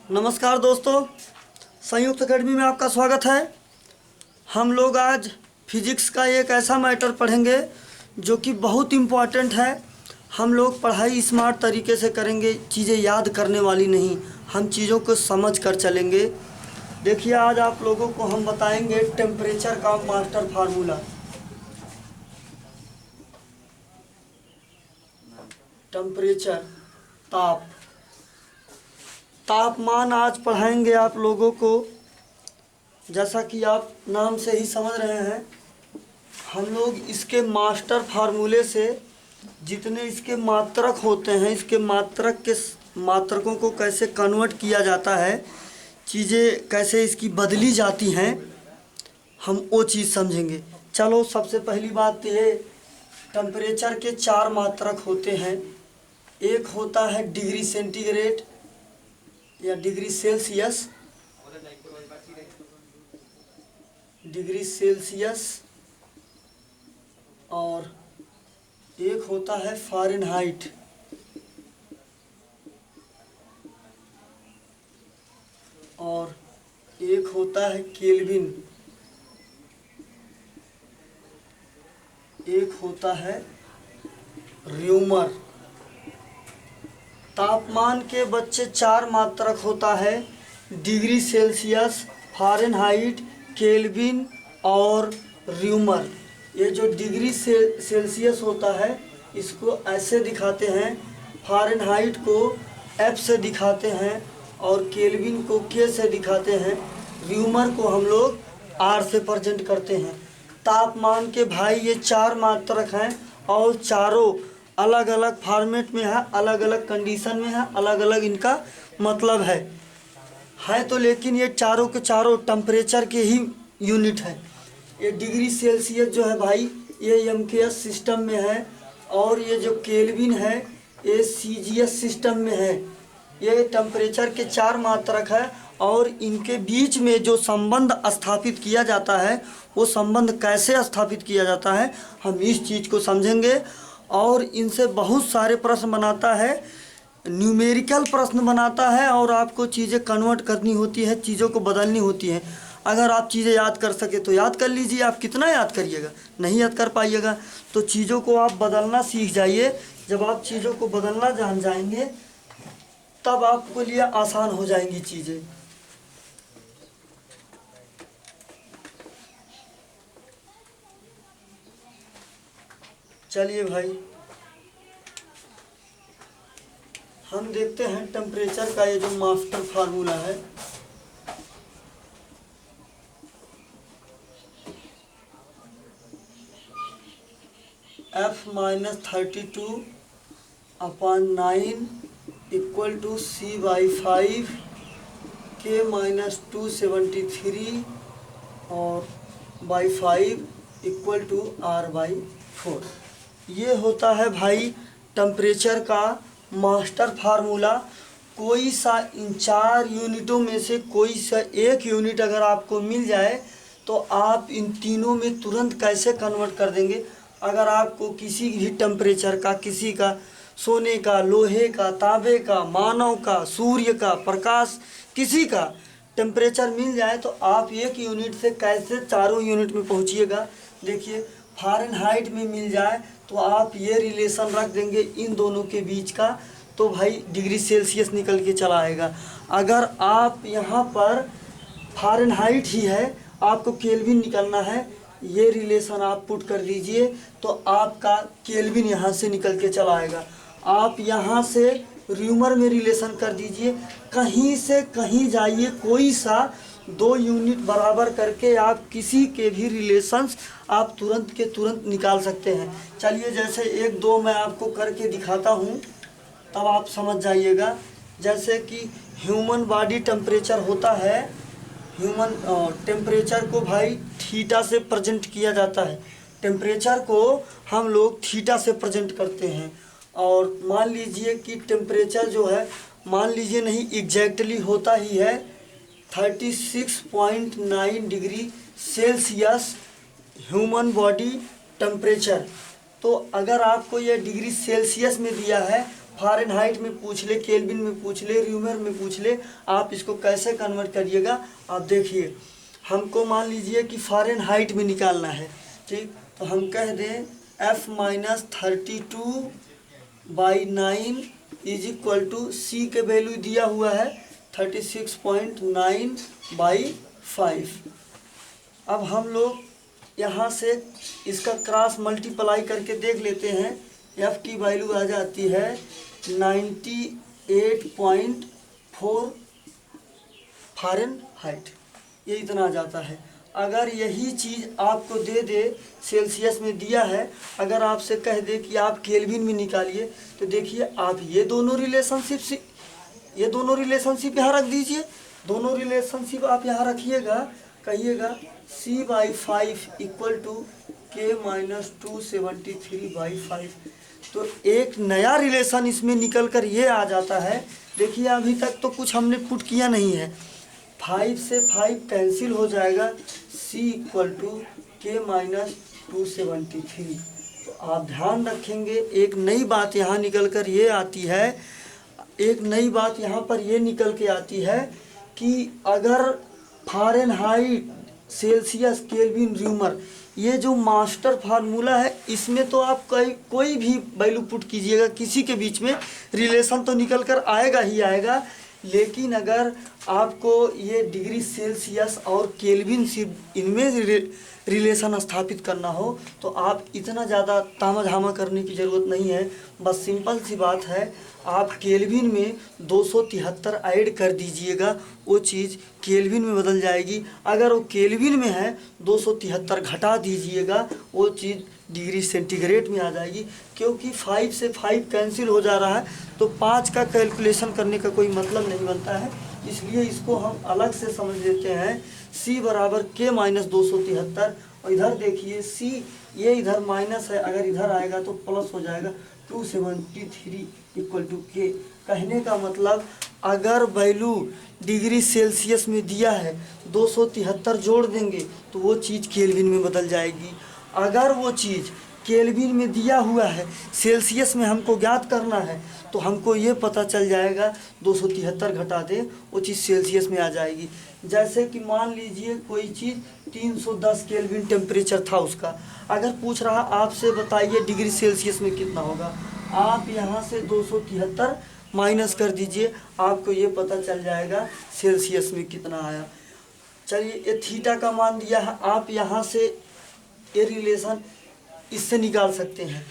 नमस्कार दोस्तों, संयुक्त अकेडमी में आपका स्वागत है। हम लोग आज फिजिक्स का एक ऐसा मैटर पढ़ेंगे जो कि बहुत इम्पॉर्टेंट है। हम लोग पढ़ाई स्मार्ट तरीके से करेंगे, चीज़ें याद करने वाली नहीं, हम चीज़ों को समझ कर चलेंगे। देखिए, आज आप लोगों को हम बताएंगे टेम्परेचर का मास्टर फार्मूला। टेम्परेचर, तापमान आज पढ़ाएंगे आप लोगों को। जैसा कि आप नाम से ही समझ रहे हैं, हम लोग इसके मास्टर फार्मूले से जितने इसके मात्रक होते हैं, इसके मात्रकों को कैसे कन्वर्ट किया जाता है, चीज़ें कैसे इसकी बदली जाती हैं, हम वो चीज़ समझेंगे। चलो, सबसे पहली बात ये, टेम्परेचर के 4 मात्रक होते हैं। एक होता है डिग्री सेंटीग्रेड या डिग्री सेल्सियस, और एक होता है फ़ारेनहाइट, और एक होता है केल्विन, एक होता है र्यूमर। तापमान के बच्चे 4 मात्रक होता है, डिग्री सेल्सियस, फ़ारेनहाइट, केल्विन और र्यूमर। ये जो डिग्री सेल्सियस होता है, इसको ऐसे दिखाते हैं, फ़ारेनहाइट को F से दिखाते हैं और केल्विन को K से दिखाते हैं, र्यूमर को हम लोग R से प्रेजेंट करते हैं। तापमान के भाई ये 4 मात्रक हैं और चारों अलग अलग फॉर्मेट में है, अलग अलग कंडीशन में है, अलग अलग इनका मतलब है तो लेकिन ये चारों के चारों टेम्परेचर के ही यूनिट है। ये डिग्री सेल्सियस जो है भाई, ये MKS सिस्टम में है, और ये जो केल्विन है ये CGS सिस्टम में है। ये टेम्परेचर के 4 मात्रक है और इनके बीच में जो संबंध स्थापित किया जाता है, वो संबंध कैसे स्थापित किया जाता है, हम इस चीज़ को समझेंगे। और इनसे बहुत सारे प्रश्न बनाता है, न्यूमेरिकल प्रश्न बनाता है, और आपको चीज़ें कन्वर्ट करनी होती है, चीज़ों को बदलनी होती है। अगर आप चीज़ें याद कर सके तो याद कर लीजिए, आप कितना याद करिएगा, नहीं याद कर पाइएगा तो चीज़ों को आप बदलना सीख जाइए। जब आप चीज़ों को बदलना जान जाएंगे तब आपको लिए आसान हो जाएंगी चीज़ें। चलिए भाई, हम देखते हैं टेम्परेचर का ये जो मास्टर फार्मूला है। F-32/9 equal to C/5, K-273 और by5 इक्वल टू R/4। ये होता है भाई टेम्परेचर का मास्टर फार्मूला। कोई सा इन 4 यूनिटों में से कोई सा एक यूनिट अगर आपको मिल जाए तो आप इन तीनों में तुरंत कैसे कन्वर्ट कर देंगे। अगर आपको किसी भी टेम्परेचर का, किसी का सोने का, लोहे का, तांबे का, मानव का, सूर्य का, प्रकाश, किसी का टेम्परेचर मिल जाए तो आप एक यूनिट से कैसे चारों यूनिट में पहुंचिएगा। देखिए, फ़ारेनहाइट में मिल जाए तो आप ये रिलेशन रख देंगे इन दोनों के बीच का, तो भाई डिग्री सेल्सियस निकल के चला आएगा। अगर आप यहाँ पर फ़ारेनहाइट ही है, आपको केल्विन निकलना है, ये रिलेशन आप पुट कर दीजिए तो आपका केल्विन यहाँ से निकल के चला आएगा। आप यहाँ से र्यूमर में रिलेशन कर दीजिए, कहीं से कहीं जाइए, कोई सा 2 यूनिट बराबर करके आप किसी के भी रिलेशंस आप तुरंत के तुरंत निकाल सकते हैं। चलिए, जैसे 1-2 मैं आपको करके दिखाता हूँ, तब आप समझ जाइएगा। जैसे कि ह्यूमन बॉडी टेम्परेचर होता है, ह्यूमन टेम्परेचर को भाई थीटा से प्रेजेंट किया जाता है। टेम्परेचर को हम लोग थीटा से प्रेजेंट करते हैं, और मान लीजिए कि टेम्परेचर जो है, मान लीजिए नहीं, एग्जैक्टली होता ही है 36.9 degree Celsius human body temperature. तो अगर आपको ये डिग्री सेल्सियस में दिया है फ़ारेनहाइट में पूछ ले, केल्विन में पूछ ले, र्यूमर में पूछ ले, आप इसको कैसे कन्वर्ट करिएगा। आप देखिए, हमको मान लीजिए कि फ़ारेनहाइट में निकालना है, ठीक, तो हम कह दें F-32/9 इज इक्वल टू सी के वैल्यू दिया हुआ है 36.9/5। अब हम लोग यहाँ से इसका क्रॉस मल्टीप्लाई करके देख लेते हैं। F की वैल्यू आ जाती है 98.4 फ़ारेनहाइट, ये इतना आ जाता है। अगर यही चीज़ आपको दे दे, सेल्सियस में दिया है, अगर आपसे कह दे कि आप केल्विन में निकालिए, तो देखिए आप ये दोनों रिलेशनशिप यहाँ रख दीजिए। दोनों रिलेशनशिप आप यहाँ रखिएगा, कहिएगा C/5 इक्वल टू K-273/5। तो एक नया रिलेशन इसमें निकल कर ये आ जाता है। देखिए अभी तक तो कुछ हमने पुट किया नहीं है, 5 से 5 कैंसिल हो जाएगा, C इक्वल टू K-273। तो आप ध्यान रखेंगे, एक नई बात यहाँ निकल कर ये आती है, एक नई बात यहाँ पर ये निकल के आती है कि अगर फ़ारेनहाइट, सेल्सियस, केल्विन, र्यूमर, ये जो मास्टर फार्मूला है, इसमें तो आप कोई भी वैल्यू पुट कीजिएगा, किसी के बीच में रिलेशन तो निकल कर आएगा ही आएगा। लेकिन अगर आपको ये डिग्री सेल्सियस और केल्विन सिर्फ इनमें रिलेशन स्थापित करना हो, तो आप इतना ज़्यादा तामा-झामा करने की ज़रूरत नहीं है। बस सिंपल सी बात है, आप केल्विन में 273 ऐड कर दीजिएगा, वो चीज़ केल्विन में बदल जाएगी। अगर वो केल्विन में है, 273 घटा दीजिएगा, वो चीज़ डिग्री सेंटीग्रेड में आ जाएगी। क्योंकि 5 से 5 कैंसिल हो जा रहा है, तो 5 का कैलकुलेशन करने का कोई मतलब नहीं बनता है। इसलिए इसको हम अलग से समझ लेते हैं। C बराबर K-273, और इधर देखिए C, ये इधर माइनस है, अगर इधर आएगा तो प्लस हो जाएगा, 273 इक्वल टू K। कहने का मतलब, अगर वैल्यू डिग्री सेल्सियस में दिया है, 273 जोड़ देंगे तो वो चीज़ केल्विन में बदल जाएगी। अगर वो चीज़ केल्विन में दिया हुआ है, सेल्सियस में हमको ज्ञात करना है, तो हमको ये पता चल जाएगा 273 घटा दें, वो चीज़ सेल्सियस में आ जाएगी। जैसे कि मान लीजिए कोई चीज़ 310 केल्विन टेम्परेचर था उसका, अगर पूछ रहा आपसे बताइए डिग्री सेल्सियस में कितना होगा, आप यहाँ से 273 माइनस कर दीजिए, आपको ये पता चल जाएगा सेल्सियस में कितना आया। चलिए, ये थीटा का मान दिया है, आप यहाँ से ये रिलेशन इससे निकाल सकते हैं।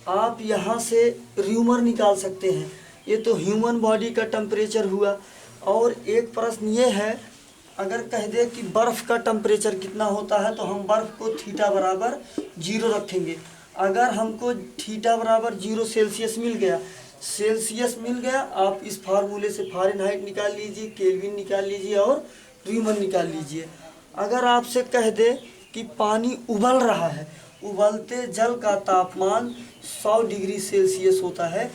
आप यहाँ से र्यूमर निकाल सकते हैं। ये तो ह्यूमन बॉडी का टेम्परेचर हुआ। और एक प्रश्न ये है, अगर कह दे कि बर्फ़ का टेम्परेचर कितना होता है, तो हम बर्फ़ को थीटा बराबर 0 रखेंगे। अगर हमको थीटा बराबर 0 सेल्सियस मिल गया, आप इस फार्मूले से फ़ारेनहाइट निकाल लीजिए, केल्विन निकाल लीजिए और र्यूमर निकाल लीजिए। अगर आपसे कह दे कि पानी उबल रहा है, उबलते जल का तापमान 100 डिग्री सेल्सियस होता है,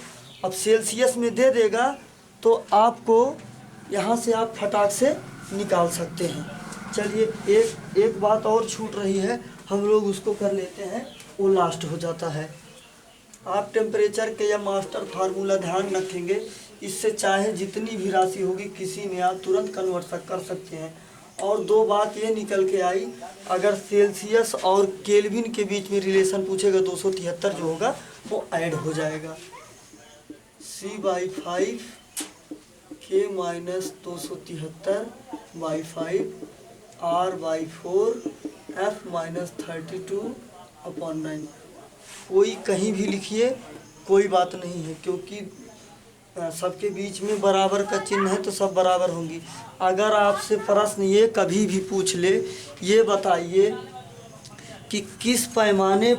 अब सेल्सियस में दे देगा तो आपको यहाँ से आप फटाक से निकाल सकते हैं। चलिए, एक बात और छूट रही है, हम लोग उसको कर लेते हैं, वो लास्ट हो जाता है। आप टेम्परेचर के या मास्टर फार्मूला ध्यान रखेंगे, इससे चाहे जितनी भी राशि होगी किसी में आप तुरंत कन्वर्ट कर सकते हैं। और दो बात ये निकल के आई, अगर सेल्सियस और केल्विन के बीच में रिलेशन पूछेगा, 273 जो होगा वो ऐड हो जाएगा। C/5 K-273/5 R/4 F-32/9। कोई कहीं भी लिखिए, कोई बात नहीं है, क्योंकि सबके बीच में बराबर का चिन्ह है तो सब बराबर होंगी। अगर आपसे प्रश्न ये कभी भी पूछ ले, ये बताइए कि किस पैमाने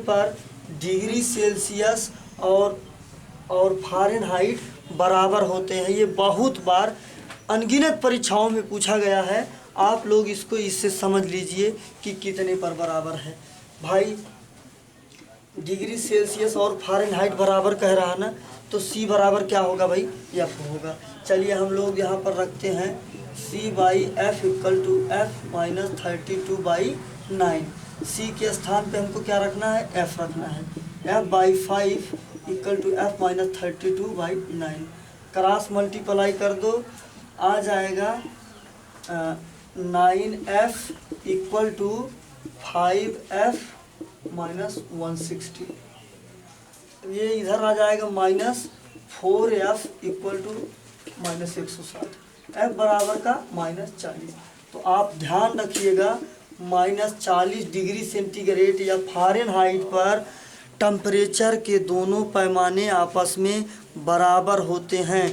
पर डिग्री सेल्सियस और फ़ारेनहाइट बराबर होते हैं। ये बहुत बार अनगिनत परीक्षाओं में पूछा गया है। आप लोग इसको इससे समझ लीजिए कि कितने पर बराबर है। भाई, डिग्री सेल्सियस और फ़ारेनहाइट बराबर कह रहा है ना, तो C बराबर क्या होगा भाई? F होगा। चलिए हम लोग यहाँ पर रखते हैं C/F equal to F-32/9। C के स्थान पे हमको क्या रखना है? F रखना है। F/5 equal to F minus 32/9। Cross multiply कर दो, आ जाएगा 9f equal to 5f minus 160। ये इधर आ जाएगा -4f इक्वल टू -160। f बराबर का -40। तो आप ध्यान रखिएगा -40 डिग्री सेंटीग्रेड या फ़ारेनहाइट पर टेम्परेचर के दोनों पैमाने आपस में बराबर होते हैं।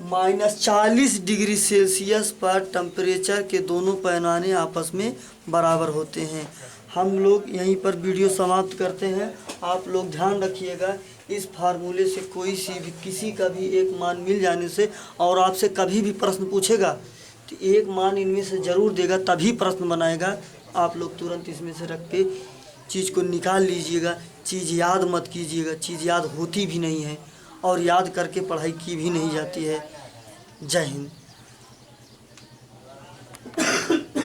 -40 डिग्री सेल्सियस पर टेम्परेचर के दोनों पैमाने आपस में बराबर होते हैं। हम लोग यहीं पर वीडियो समाप्त करते हैं। आप लोग ध्यान रखिएगा, इस फार्मूले से कोई सी भी किसी का भी एक मान मिल जाने से और आपसे कभी भी प्रश्न पूछेगा तो एक मान इनमें से ज़रूर देगा, तभी प्रश्न बनाएगा। आप लोग तुरंत इसमें से रख के चीज़ को निकाल लीजिएगा। चीज़ याद मत कीजिएगा, चीज़ याद होती भी नहीं है और याद करके पढ़ाई की भी नहीं जाती है। जय हिंद।